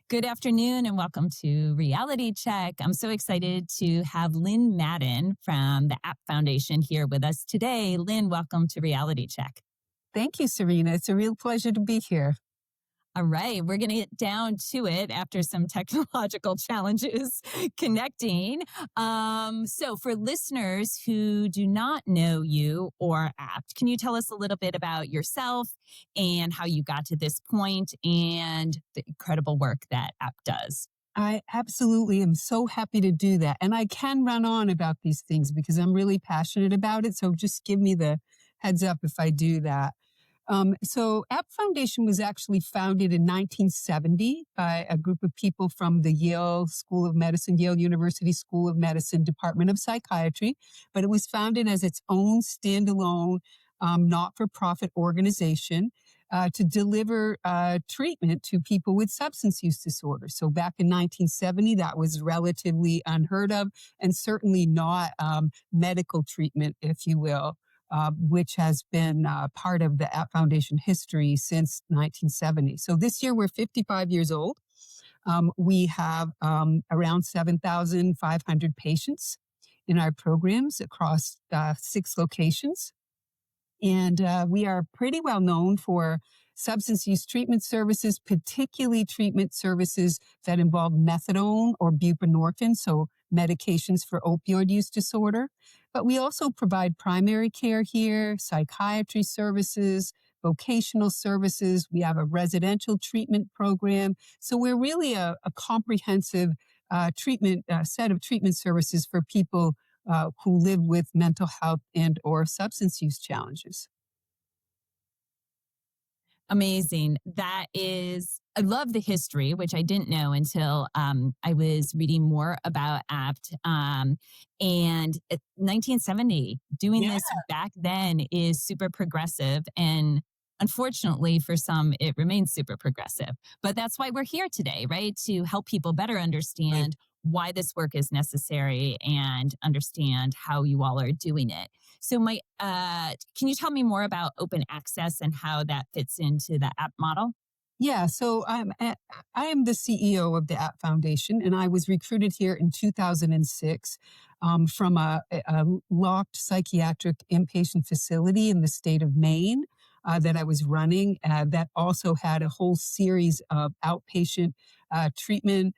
Good afternoon and welcome to Reality Check. I'm so excited to have Lynn Madden from the APT Foundation here with us today. Lynn, welcome to Reality Check. Thank you, Serena. It's a real pleasure to be here. All right, we're going to get down to it after some technological challenges connecting. So for listeners who do not know you or APT, can you tell us a little bit about yourself and how you got to this point and the incredible work that APT does? I absolutely am so happy to do that. And I can run on about these things because I'm really passionate about it. So just give me the heads up if I do that. So APT Foundation was actually founded in 1970 by a group of people from the Yale School of Medicine, Yale University School of Medicine, Department of Psychiatry. But it was founded as its own standalone, not-for-profit organization to deliver treatment to people with substance use disorders. So back in 1970, that was relatively unheard of and certainly not medical treatment, if you will. Which has been part of the APT Foundation history since 1970. So this year we're 55 years old. We have around 7,500 patients in our programs across 6 locations. And we are pretty well known for substance use treatment services, particularly treatment services that involve methadone or buprenorphine, so medications for opioid use disorder. But we also provide primary care here, psychiatry services, vocational services. We have a residential treatment program. So we're really a comprehensive treatment set of treatment services for people who live with mental health and or substance use challenges. Amazing. I love the history, which I didn't know until I was reading more about APT. And 1970, doing this back then is super progressive. And unfortunately, for some, it remains super progressive. But that's why we're here today, right? To help people better understand why this work is necessary and understand how you all are doing it. So can you tell me more about open access and how that fits into the APT model? Yeah, so I am the CEO of the APT Foundation, and I was recruited here in 2006 from a locked psychiatric inpatient facility in the state of Maine that I was running that also had a whole series of outpatient treatment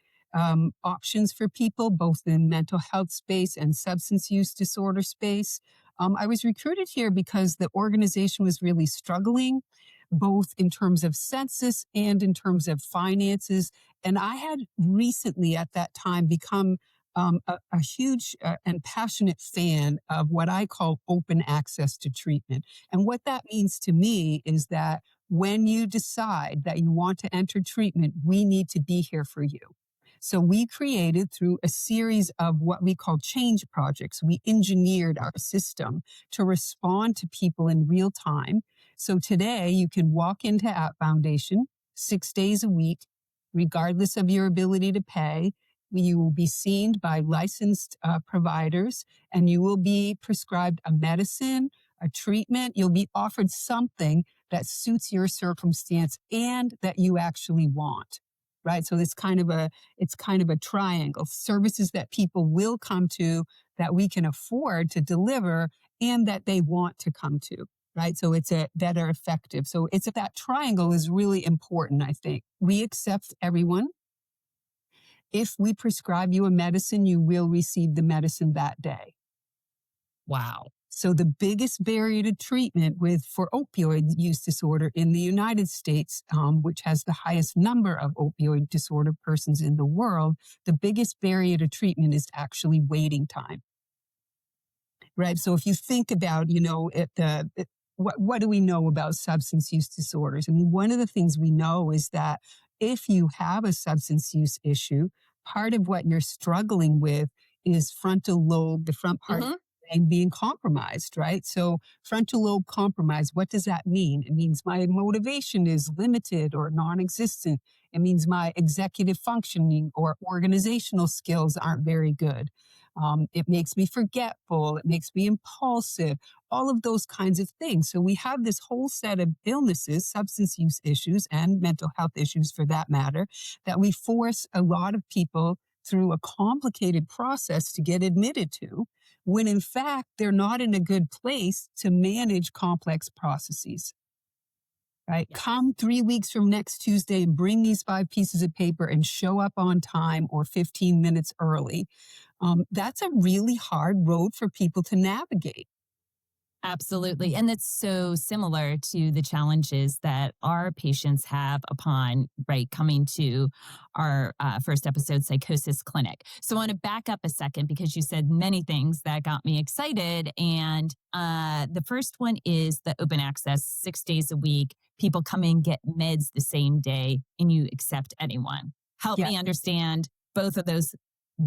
options for people, both in mental health space and substance use disorder space. I was recruited here because the organization was really struggling, both in terms of census and in terms of finances. And I had recently at that time become a huge and passionate fan of what I call open access to treatment. And what that means to me is that when you decide that you want to enter treatment, we need to be here for you. So we created through a series of what we call change projects. We engineered our system to respond to people in real time. So today you can walk into APT Foundation 6 days a week, regardless of your ability to pay. You will be seen by licensed providers and you will be prescribed a medicine, a treatment. You'll be offered something that suits your circumstance and that you actually want. Right. So it's kind of a triangle, services that people will come to that we can afford to deliver and that they want to come to. Right. So that are effective. So that triangle is really important, I think. We accept everyone. If we prescribe you a medicine, you will receive the medicine that day. Wow. So the biggest barrier to treatment for opioid use disorder in the United States, which has the highest number of opioid disorder persons in the world, the biggest barrier to treatment is actually waiting time. Right. So if you think about, what do we know about substance use disorders? I mean, one of the things we know is that if you have a substance use issue, part of what you're struggling with is frontal lobe, the front part of the brain being compromised, right? So frontal lobe compromise, what does that mean? It means my motivation is limited or non-existent. It means my executive functioning or organizational skills aren't very good. It makes me forgetful. It makes me impulsive, all of those kinds of things. So we have this whole set of illnesses, substance use issues, and mental health issues for that matter, that we force a lot of people through a complicated process to get admitted to, when in fact they're not in a good place to manage complex processes. Right? Yeah. Come 3 weeks from next Tuesday and bring these 5 pieces of paper and show up on time or 15 minutes early. That's a really hard road for people to navigate. Absolutely. And that's so similar to the challenges that our patients have upon, right, coming to our first episode, Psychosis Clinic. So I want to back up a second because you said many things that got me excited. And the first one is the open access, 6 days a week. People come in, get meds the same day, and you accept anyone. Help Yeah. me understand both of those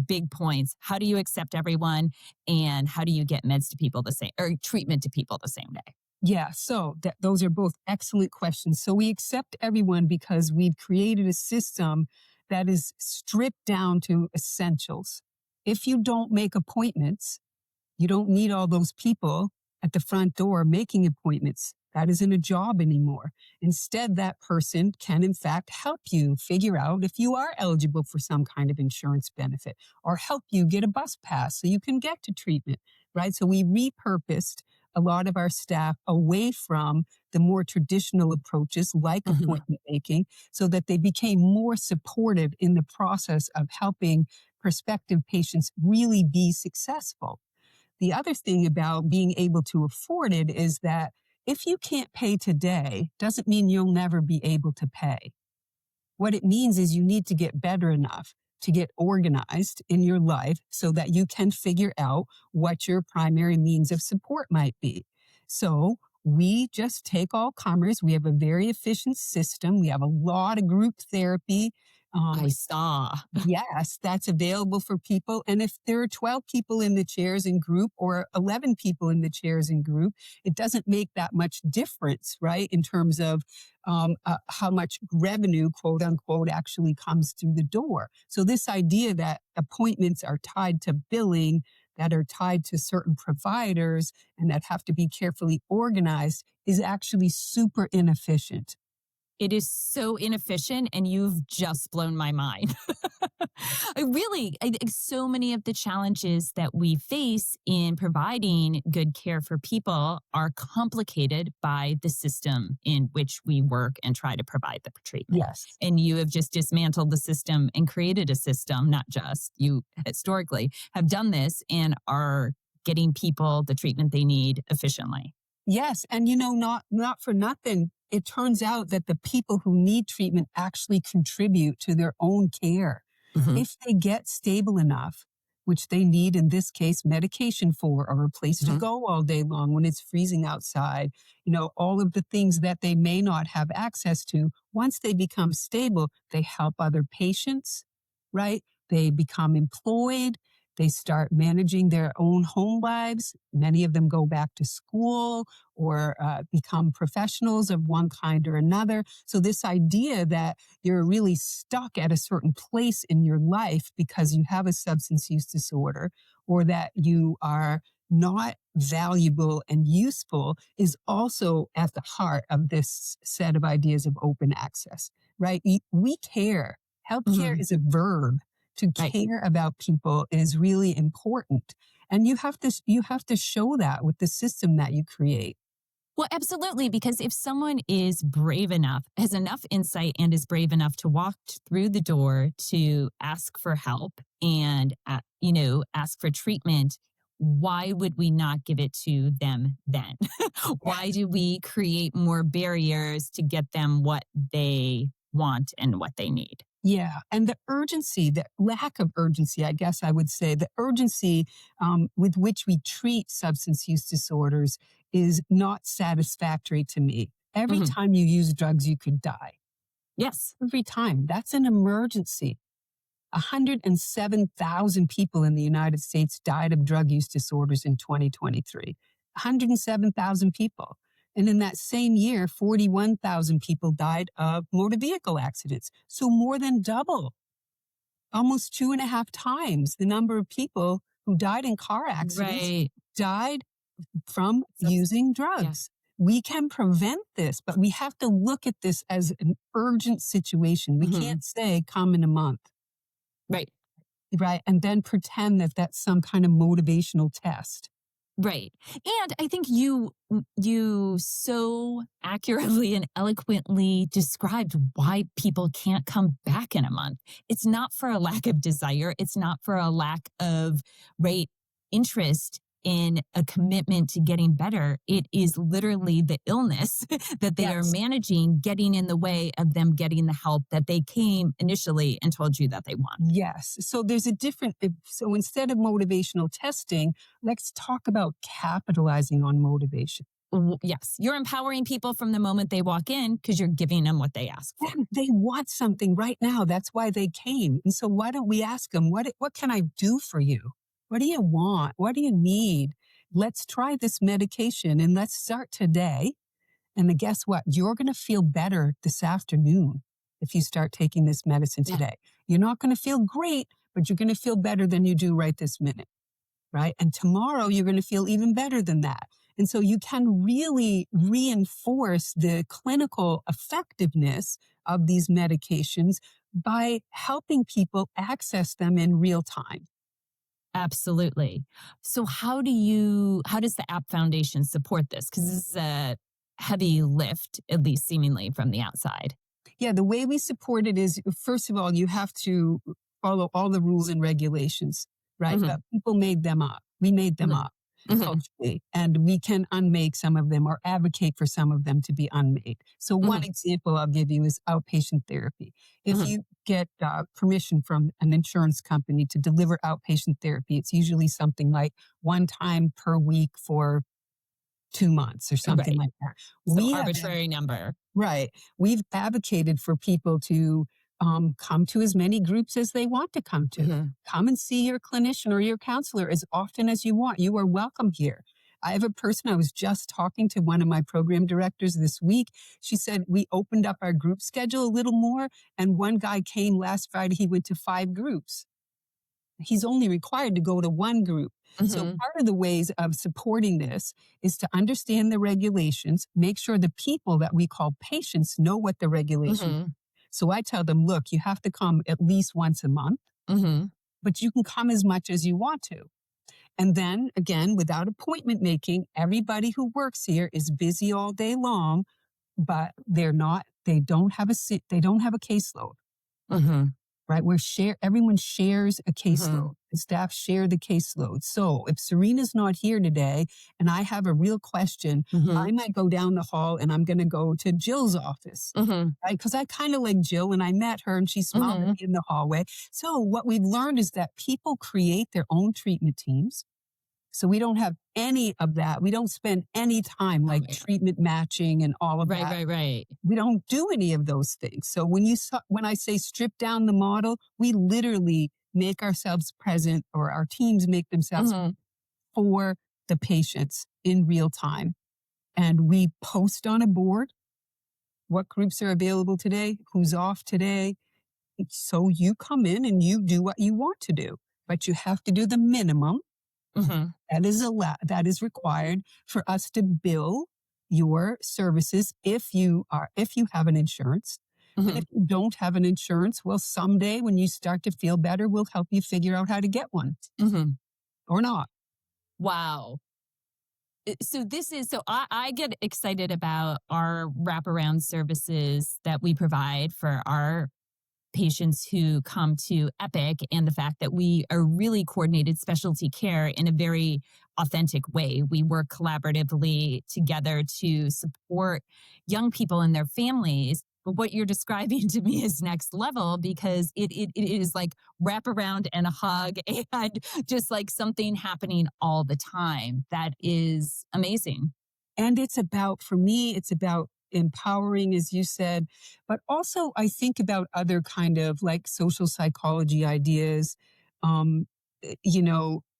big points. How do you accept everyone, and how do you get meds to people the same, or treatment to people the same day? Yeah, so those are both excellent questions. So we accept everyone because we've created a system that is stripped down to essentials. If you don't make appointments, you don't need all those people at the front door making appointments. That isn't a job anymore. Instead, that person can, in fact, help you figure out if you are eligible for some kind of insurance benefit, or help you get a bus pass so you can get to treatment, right? So we repurposed a lot of our staff away from the more traditional approaches like Mhm. appointment making, so that they became more supportive in the process of helping prospective patients really be successful. The other thing about being able to afford it is that if you can't pay today, doesn't mean you'll never be able to pay. What it means is you need to get better enough to get organized in your life so that you can figure out what your primary means of support might be. So we just take all comers. We have a very efficient system. We have a lot of group therapy. Um, I saw. Yes, that's available for people. And if there are 12 people in the chairs in group or 11 people in the chairs in group, it doesn't make that much difference, right? In terms of how much revenue, quote unquote, actually comes through the door. So this idea that appointments are tied to billing, that are tied to certain providers, and that have to be carefully organized is actually super inefficient. It is so inefficient, and you've just blown my mind. I think so many of the challenges that we face in providing good care for people are complicated by the system in which we work and try to provide the treatment. Yes. And you have just dismantled the system and created a system, not just you historically have done this and are getting people the treatment they need efficiently. Yes, and not for nothing, it turns out that the people who need treatment actually contribute to their own care. Mhm. If they get stable enough, which they need in this case medication for, or a place to Mhm. go all day long when it's freezing outside, all of the things that they may not have access to, once they become stable, they help other patients, right? They become employed. They start managing their own home lives. Many of them go back to school or become professionals of one kind or another. So, this idea that you're really stuck at a certain place in your life because you have a substance use disorder, or that you are not valuable and useful, is also at the heart of this set of ideas of open access, right? We care. Healthcare Mhm. is a verb. To Right. care about people is really important. And you have to show that with the system that you create. Well, absolutely. Because if someone is brave enough, has enough insight, and is brave enough to walk through the door to ask for help and, ask for treatment, why would we not give it to them then? Why do we create more barriers to get them what they want and what they need? Yeah, and the urgency, the lack of urgency, I guess I would say, the urgency with which we treat substance use disorders is not satisfactory to me. Every Mhm. time you use drugs, you could die. Yes. Every time. That's an emergency. 107,000 people in the United States died of drug use disorders in 2023. 107,000 people. And in that same year, 41,000 people died of motor vehicle accidents. So more than double, almost 2.5 times the number of people who died in car accidents Right. died from Subs- using yeah. drugs. We can prevent this, but we have to look at this as an urgent situation. We Hmm. can't say come in a month, Right. right? And then pretend that that's some kind of motivational test. Right. And I think you so accurately and eloquently described why people can't come back in a month. It's not for a lack of desire. It's not for a lack of right interest in a commitment to getting better. It is literally the illness that they are Yes. managing getting in the way of them getting the help that they came initially and told you that they wanted. Yes. So there's a different, so instead of motivational testing, let's talk about capitalizing on motivation. Yes, you're empowering people from the moment they walk in because you're giving them what they ask for. And they want something right now. That's why they came. And so why don't we ask them, what can I do for you? What do you want? What do you need? Let's try this medication and let's start today. And then guess what? You're going to feel better this afternoon if you start taking this medicine Yeah. today. You're not going to feel great, but you're going to feel better than you do right this minute. Right. And tomorrow you're going to feel even better than that. And so you can really reinforce the clinical effectiveness of these medications by helping people access them in real time. Absolutely. So how does the App Foundation support this? Because this is a heavy lift, at least seemingly from the outside. Yeah, the way we support it is, first of all, you have to follow all the rules and regulations, right? Hmm. People made them up. We made them Hmm. up Hmm. culturally, and we can unmake some of them or advocate for some of them to be unmade. So one Hmm. example I'll give you is outpatient therapy. If Hmm. you get permission from an insurance company to deliver outpatient therapy, it's usually something like one time per week for 2 months or something Right. like that. So We have arbitrary number. Right. We've advocated for people to come to as many groups as they want to come to. Hmm. Come and see your clinician or your counselor as often as you want. You are welcome here. I have a person, I was just talking to one of my program directors this week. She said, we opened up our group schedule a little more, and one guy came last Friday. He went to 5 groups. He's only required to go to one group. So Hmm. part of the ways of supporting this is to understand the regulations, make sure the people that we call patients know what the regulations. Hmm. So I tell them, look, you have to come at least once a month, Hmm. but you can come as much as you want to. And then again, without appointment making, everybody who works here is busy all day long, but they don't have they don't have a caseload. Hmm. Right? Everyone shares a Hmm. caseload. The staff share the caseload. So if Serena's not here today and I have a real question, Hmm. I might go down the hall and I'm going to go to Jill's office. Hmm. Right? Because I kind of like Jill and I met her and she smiled at Hmm. me in the hallway. So what we've learned is that people create their own treatment teams. So we don't have any of that. We don't spend any time Oh like man. treatment matching and all of Right. that. Right. Right. We don't do any of those things. So when I say strip down the model, we literally make ourselves present, or our teams make themselves Hmm. for the patients in real time. And we post on a board what groups are available today, who's off today. So you come in and you do what you want to do, but you have to do the minimum Hmm. that is required for us to bill your services if you have an insurance. And Hmm. if you don't have an insurance, well, someday when you start to feel better, we'll help you figure out how to get one Hmm. or not. Wow. So I get excited about our wraparound services that we provide for our patients who come to Epic, and the fact that we are really coordinated specialty care in a very authentic way. We work collaboratively together to support young people and their families. But what you're describing to me is next level, because it is like wrap around and a hug and just like something happening all the time. That is amazing. And for me, it's about empowering, as you said, but also I think about other kind of like social psychology ideas. Um,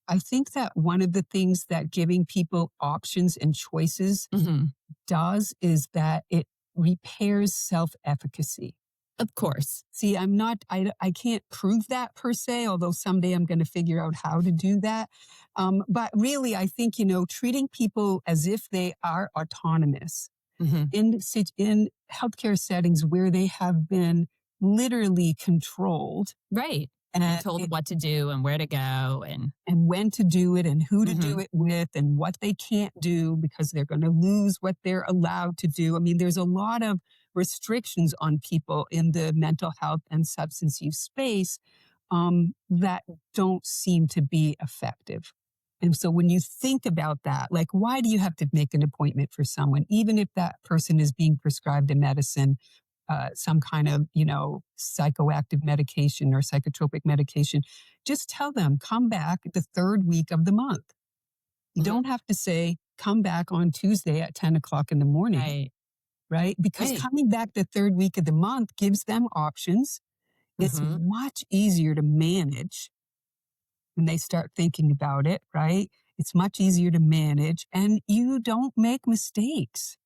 I think that one of the things that giving people options and choices Hmm. does is that it repairs self efficacy. Of course. See, I can't prove that per se, although someday I'm going to figure out how to do that. But really, I think, treating people as if they are autonomous Mhm. in healthcare settings where they have been literally controlled Right. And and told what to do and where to go and when to do it and who to do Mhm. it with and what they can't do because they're going to lose what they're allowed to do. I mean, there's a lot of restrictions on people in the mental health and substance use space that don't seem to be effective. And so when you think about that, like, why do you have to make an appointment for someone, even if that person is being prescribed a medicine, some kind of, psychoactive medication or psychotropic medication? Just tell them, come back the third week of the month. You Mhm. don't have to say, come back on Tuesday at 10 o'clock in the morning, Right. right? Because Right. coming back the third week of the month gives them options. It's Mhm. much easier to manage when they start thinking about it, right? It's much easier to manage and you don't make mistakes.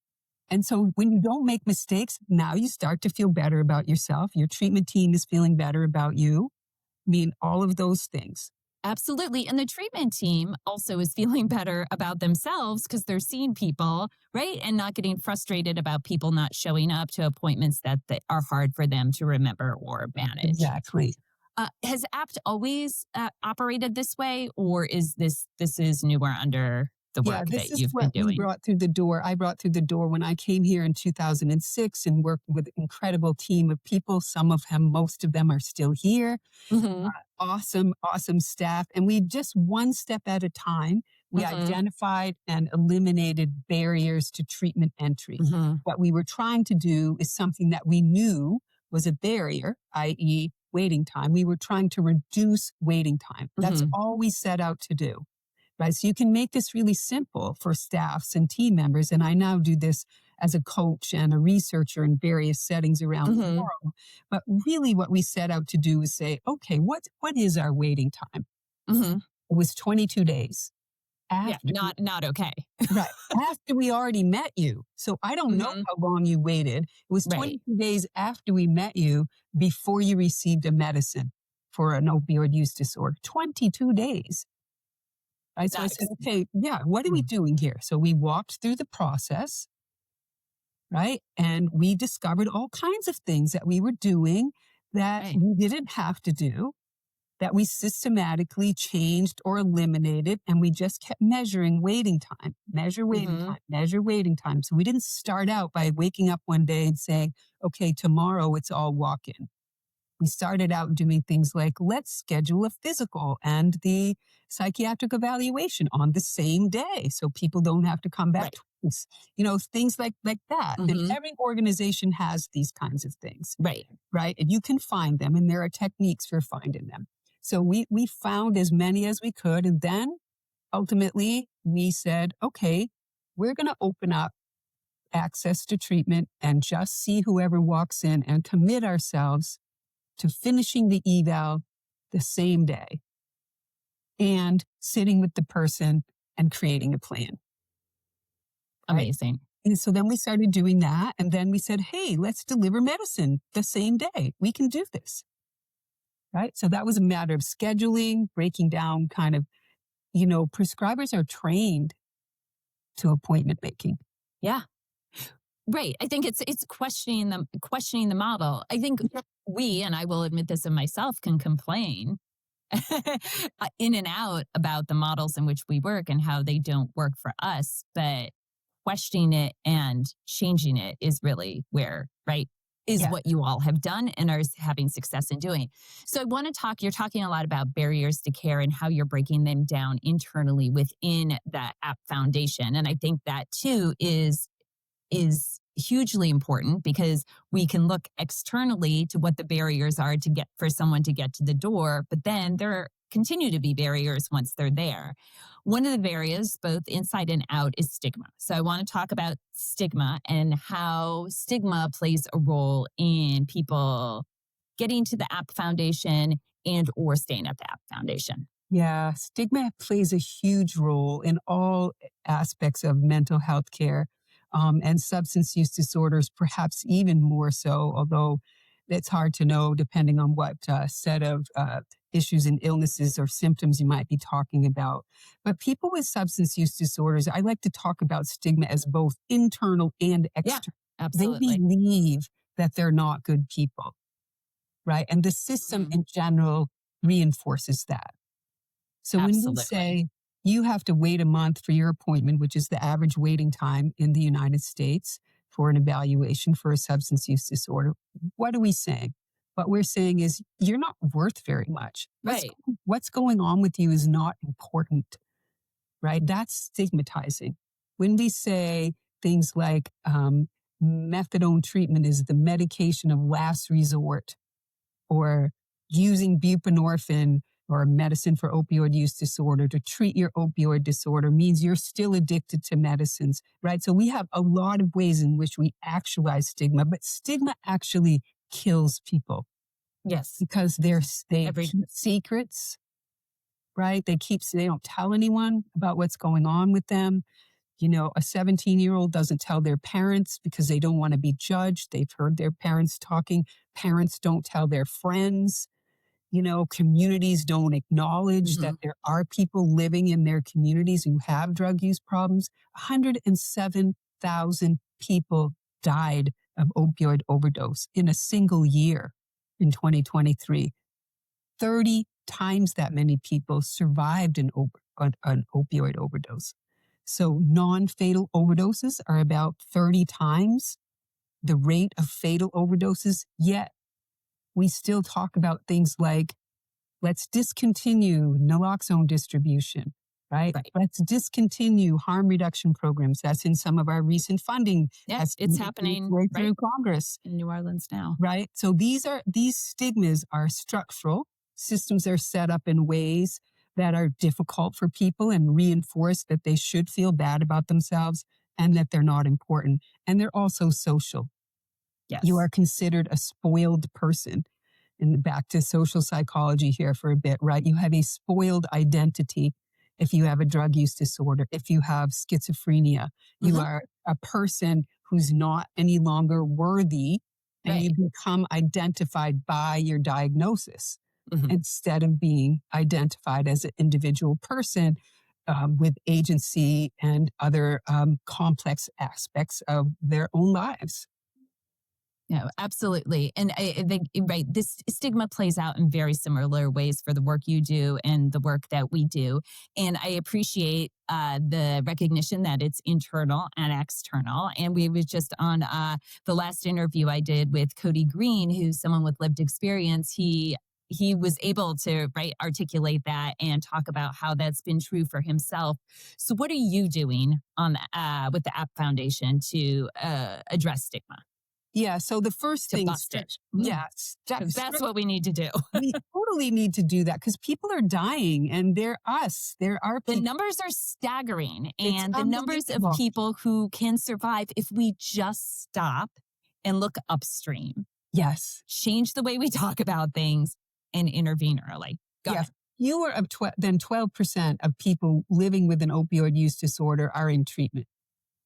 And so when you don't make mistakes, now you start to feel better about yourself. Your treatment team is feeling better about you. I mean, all of those things. Absolutely. And the treatment team also is feeling better about themselves because they're seeing people, right? And not getting frustrated about people not showing up to appointments that are hard for them to remember or manage. Exactly. Has APT always operated this way, or this is newer under the Yeah, work this that is you've been what we doing? brought through the door. I brought through the door when I came here in 2006 and worked with an incredible team of people. Most of them are still here. Hmm. Awesome, awesome staff. And we just one step at a time, we Hmm. identified and eliminated barriers to treatment entry. Hmm. What we were trying to do is something that we knew was a barrier, i.e., waiting time. We were trying to reduce waiting time. That's Hmm. all we set out to do. Right. So you can make this really simple for staffs and team members. And I now do this as a coach and a researcher in various settings around the Hmm. world. But really what we set out to do is say, okay, what is our waiting time? Hmm. It was 22 days Yeah, after, not okay. right, after we already met you. So I don't know Hmm. how long you waited. It was Right. 22 days after we met you before you received a medicine for an opioid use disorder. 22 days. Right. So I said, That's okay, yeah, what are we mm, doing here? So we walked through the process, right? And we discovered all kinds of things that we were doing that right. we didn't have to do, that we systematically changed or eliminated. And we just kept measuring waiting time, measure waiting Hmm. time, measure waiting time. So we didn't start out by waking up one day and saying, okay, tomorrow it's all walk in. We started out doing things like, let's schedule a physical and the psychiatric evaluation on the same day so people don't have to come back Right. twice. Things like that. And Hmm. every organization has these kinds of things, Right. right? And you can find them and there are techniques for finding them. So we found as many as we could. And then ultimately we said, okay, we're going to open up access to treatment and just see whoever walks in and commit ourselves to finishing the eval the same day and sitting with the person and creating a plan, right? Amazing. And so then we started doing that. And then we said, hey, let's deliver medicine the same day. We can do this, right? So that was a matter of scheduling, breaking down kind of, prescribers are trained to appointment making. Yeah. Right. I think it's questioning the model. I think we, and I will admit this of myself, can complain in and out about the models in which we work and how they don't work for us, but questioning it and changing it is really where, right, is Yeah. what you all have done and are having success in doing. So I want to you're talking a lot about barriers to care and how you're breaking them down internally within that app foundation. And I think that too is hugely important because we can look externally to what the barriers are to get for someone to get to the door, but then there continue to be barriers once they're there. One of the barriers, both inside and out, is stigma. So I want to talk about stigma and how stigma plays a role in people getting to the app foundation and or staying at the app foundation. Yeah. Stigma plays a huge role in all aspects of mental health care and substance use disorders, perhaps even more so, although it's hard to know depending on what set of issues and illnesses or symptoms you might be talking about. But people with substance use disorders, I like to talk about stigma as both internal and Yeah, external. They absolutely. believe that they're not good people, right? And the system Mhm. in general reinforces that. So when we Absolutely. say you have to wait a month for your appointment, which is the average waiting time in the United States for an evaluation for a substance use disorder, what are we saying? What we're saying is you're not worth very much. Right. What's going on with you is not important, right? That's stigmatizing. When we say things like methadone treatment is the medication of last resort, or using buprenorphine or medicine for opioid use disorder to treat your opioid disorder means you're still addicted to medicines, right? So we have a lot of ways in which we actualize stigma, but stigma actually kills people Yes. because they Every keep secrets, right? They don't tell anyone about what's going on with them. You know, a 17-year-old doesn't tell their parents because they don't want to be judged. They've heard their parents talking. Parents don't tell their friends. You know, communities don't acknowledge that Mhm. there are people living in their communities who have drug use problems. 107,000 people died of opioid overdose in a single year in 2023. 30 times that many people survived an opioid overdose. So non-fatal overdoses are about 30 times the rate of fatal overdoses, yet we still talk about things like, let's discontinue naloxone distribution, right? Right. Let's discontinue harm reduction programs. That's in some of our recent funding Yeah, that's it's making its happening way right through Congress, in New Orleans now. right? So these stigmas are structural. Systems are set up in ways that are difficult for people and reinforce that they should feel bad about themselves and that they're not important. And they're also social. You Yes. are considered a spoiled person. And back to social psychology here for a bit, right? You have a spoiled identity if you have a drug use disorder, if you have schizophrenia. You Mhm. are a person who's not any longer worthy, and you Right. become identified by your diagnosis Mhm. instead of being identified as an individual person with agency and other complex aspects of their own lives. No, absolutely. And I think, right, this stigma plays out in very similar ways for the work you do and the work that we do. And I appreciate the recognition that it's internal and external. And we was just on the last interview I did with Cody Green, who's someone with lived experience. He was able to articulate that and talk about how that's been true for himself. So, what are you doing on with the App Foundation to address stigma? Yeah, so the first To thing, bust it. yes, Because that's what we need to do. we totally need to do that because people are dying and they're us. There are The people. numbers are staggering, It's and the numbers of unbelievable. people who can survive if we just stop and look upstream, Yes, change the way we talk about things, and intervene early. Go yes. ahead. Fewer than 12% of people living with an opioid use disorder are in treatment.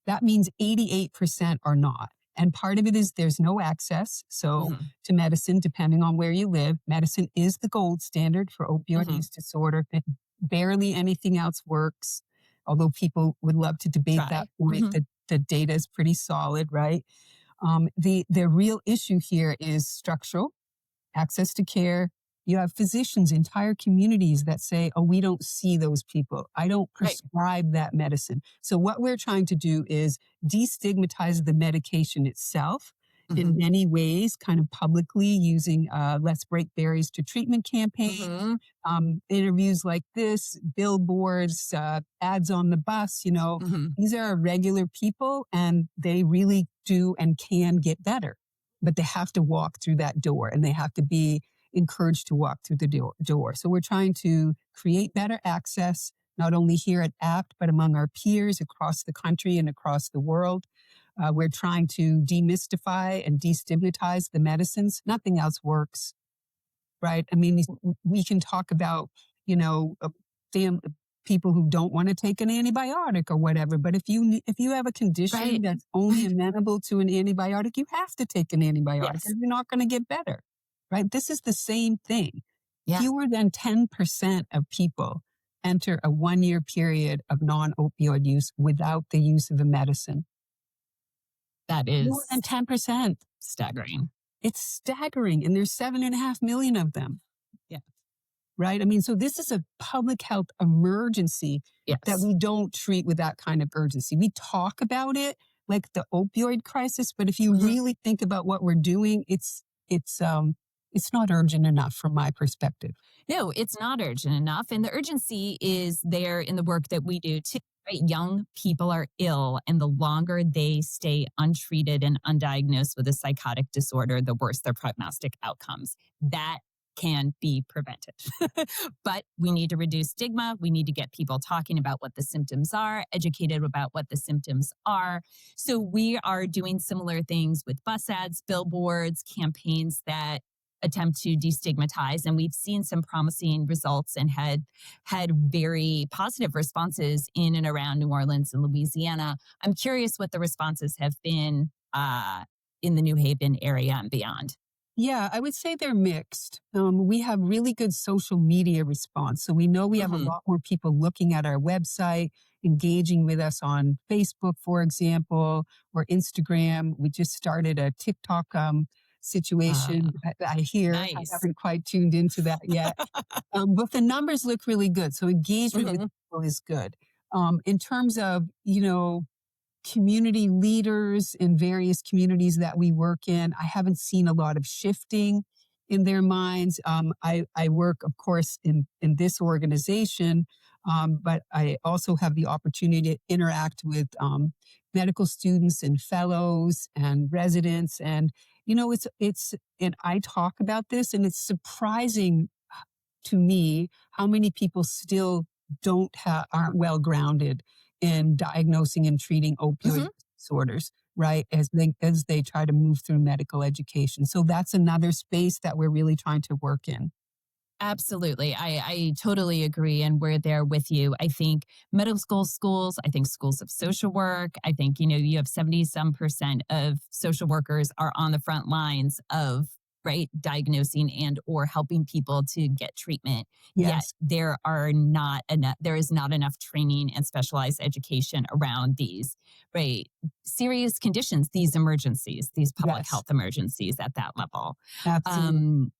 That means 88% are not. And part of it is there's no access. So Mhm, to medicine, depending on where you live, medicine is the gold standard for opioid mhm. use disorder. Barely anything else works. Although people would love to debate that Try. point, Mhm. the data is pretty solid, right? The real issue here is structural access to care. You have physicians, entire communities that say, oh, we don't see those people. I don't Right. prescribe that medicine. So, what we're trying to do is destigmatize the medication itself in Mhm, many ways, kind of publicly using Let's Break Barriers to Treatment campaign, mhm, interviews like this, billboards, ads on the bus. You know, mhm. these are regular people and they really do and can get better, but they have to walk through that door and they have to be encouraged to walk through the door. So we're trying to create better access, not only here at APT, but among our peers across the country and across the world. We're trying to demystify and destigmatize the medicines. Nothing else works, right? I mean, we can talk about, you know, people who don't want to take an antibiotic or whatever. But if you have a condition Right. that's only amenable to an antibiotic, you have to take an antibiotic, Yes. and you're not going to get better, right? This is the same thing. Yeah. Fewer than 10% of people enter a 1 year period of non-opioid use without the use of a medicine. That More is than 10%. staggering. It's staggering. And there's 7.5 million of them. Yeah. Right? I mean, so this is a public health emergency that Yes. we don't treat with that kind of urgency. We talk about it like the opioid crisis, but if you Mhm. really think about what we're doing, it's not urgent enough from my perspective. No, it's not urgent enough. And the urgency is there in the work that we do too. Right? Young people are ill, and the longer they stay untreated and undiagnosed with a psychotic disorder, the worse their prognostic outcomes. That can be prevented. But we need to reduce stigma. We need to get people talking about what the symptoms are, educated about what the symptoms are. So we are doing similar things with bus ads, billboards, campaigns that attempt to destigmatize, and we've seen some promising results and had very positive responses in and around New Orleans and Louisiana. I'm curious what the responses have been in the New Haven area and beyond. Yeah, I would say they're mixed. We have really good social media response. So we know we have a Mhm. lot more people looking at our website, engaging with us on Facebook, for example, or Instagram. We just started a TikTok situation. I hear. I Nice. haven't quite tuned into that yet. But the numbers look really good. So engagement with Mhm. people is good. In terms of, community leaders in various communities that we work in. I haven't seen a lot of shifting in their minds. I work, of course, in this organization, but I also have the opportunity to interact with medical students and fellows and residents. And, and I talk about this, and it's surprising to me how many people still aren't well grounded in diagnosing and treating opioid Mhm. disorders, right? As they try to move through medical education. So that's another space that we're really trying to work in. Absolutely. I totally agree. And we're there with you. I think middle school schools, I think schools of social work, I think, you have 70 some percent of social workers are on the front lines of right diagnosing and or helping people to get treatment. Yet Yes, there is not enough training and specialized education around these right serious conditions, these emergencies, these public yes, health emergencies at that level. absolutely. Um,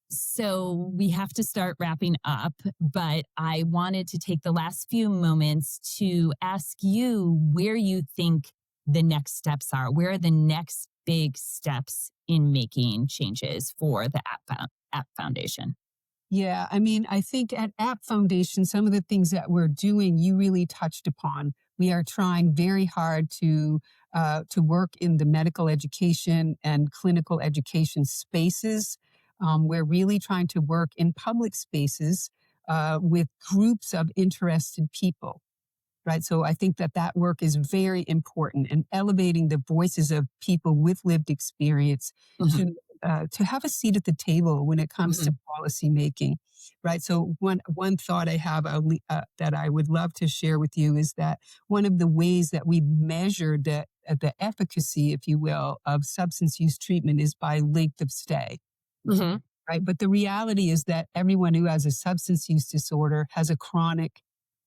so we have to start wrapping up, but I wanted to take the last few moments to ask you where you think the next steps are. Where are the next big steps in making changes for the App Foundation? Yeah, I mean, I think at App Foundation, some of the things that we're doing, you really touched upon. We are trying very hard to work in the medical education and clinical education spaces. We're really trying to work in public spaces with groups of interested people, right? So I think that work is very important, and elevating the voices of people with lived experience Mhm. to have a seat at the table when it comes to Mhm. policy making, right? So one thought I have that I would love to share with you is that one of the ways that we measure the efficacy, if you will, of substance use treatment is by length of stay, Mhm. right? But the reality is that everyone who has a substance use disorder has a chronic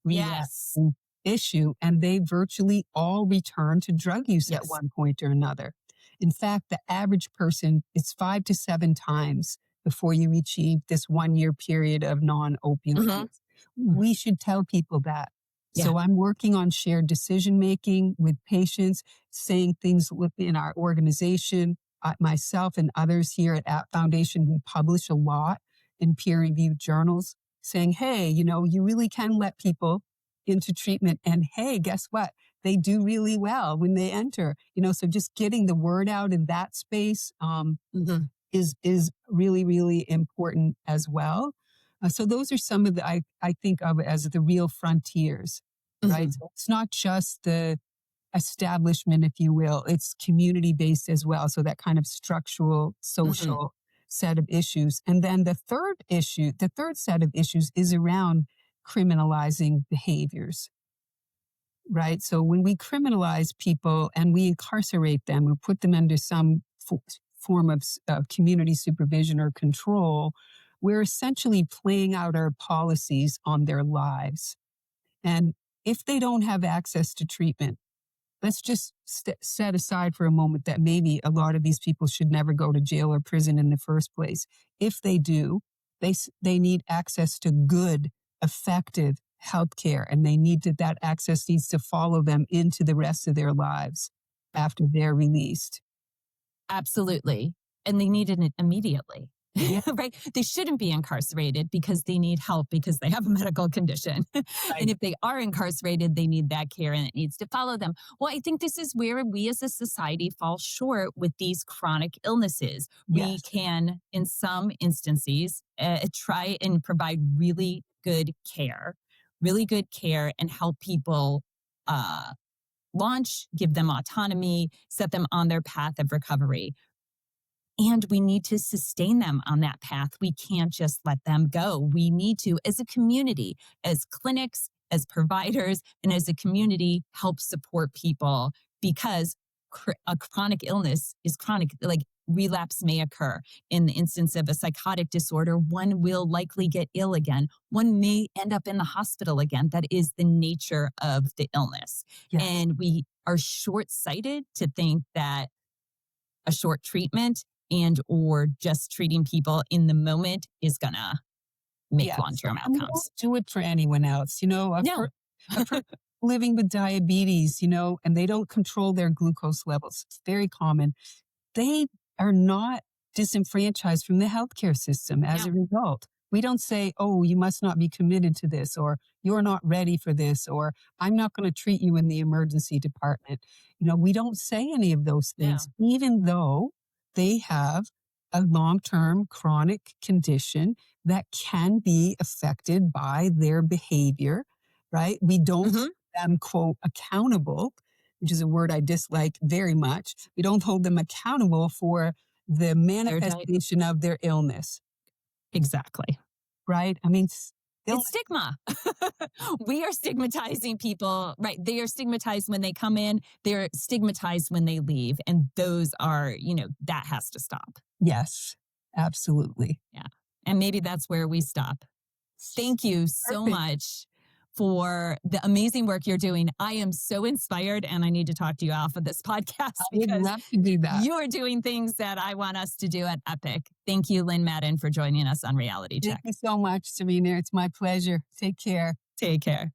Yes. relapsing issue, and they virtually all return to drug use at Yes. one point or another. In fact, the average person is 5 to 7 times before you achieve this 1 year period of non-opioid Mhm. use. We should tell people that. Yeah. So I'm working on shared decision making with patients, saying things within our organization. Myself and others here at App Foundation, we publish a lot in peer-reviewed journals saying, hey, you really can let people into treatment. And hey, guess what? They do really well when they enter. So just getting the word out in that space Mhm. is really, really important as well. So those are some of I think of as the real frontiers, right? Mhm. So it's not just the establishment, if you will. It's community based as well. So that kind of structural, Mhm. social set of issues. And then the third set of issues is around criminalizing behaviors, right? So when we criminalize people and we incarcerate them or put them under some form of community supervision or control, we're essentially playing out our policies on their lives. And if they don't have access to treatment, let's just set aside for a moment that maybe a lot of these people should never go to jail or prison in the first place. If they do, they need access to good, effective healthcare, and that access needs to follow them into the rest of their lives after they're released. Absolutely. And they need it immediately. Yeah. Right? They shouldn't be incarcerated because they need help because they have a medical condition. And if they are incarcerated, they need that care and it needs to follow them. Well, I think this is where we as a society fall short with these chronic illnesses. We Yes. can, in some instances, try and provide really good care and help people launch, give them autonomy, set them on their path of recovery. And we need to sustain them on that path. We can't just let them go. We need to, as a community, as clinics, as providers, and as a community, help support people because a chronic illness is chronic. Like relapse may occur. In the instance of a psychotic disorder, one will likely get ill again. One may end up in the hospital again. That is the nature of the illness. Yes. And we are short-sighted to think that a short treatment and or just treating people in the moment is gonna make long-term And we outcomes. don't do it for anyone else. No. A person living with diabetes, and they don't control their glucose levels. It's very common. They are not disenfranchised from the healthcare system as a result. We don't say, oh, you must not be committed to this, or you're not ready for this, or I'm not going to treat you in the emergency department. We don't say any of those things, even though they have a long-term chronic condition that can be affected by their behavior, right? We don't hold them, quote, accountable, which is a word I dislike very much. We don't hold them accountable for the manifestation of their illness. Exactly. Right? I mean, it's stigma. We are stigmatizing people, right? They are stigmatized when they come in. They're stigmatized when they leave. And those are, that has to stop. Yes, absolutely. Yeah. And maybe that's where we stop. Thank you so much for the amazing work you're doing. I am so inspired and I need to talk to you off of this podcast because I would love to do that. You are doing things that I want us to do at Epic. Thank you, Lynn Madden, for joining us on Reality Check. Thank you so much, Serena. It's my pleasure. Take care. Take care.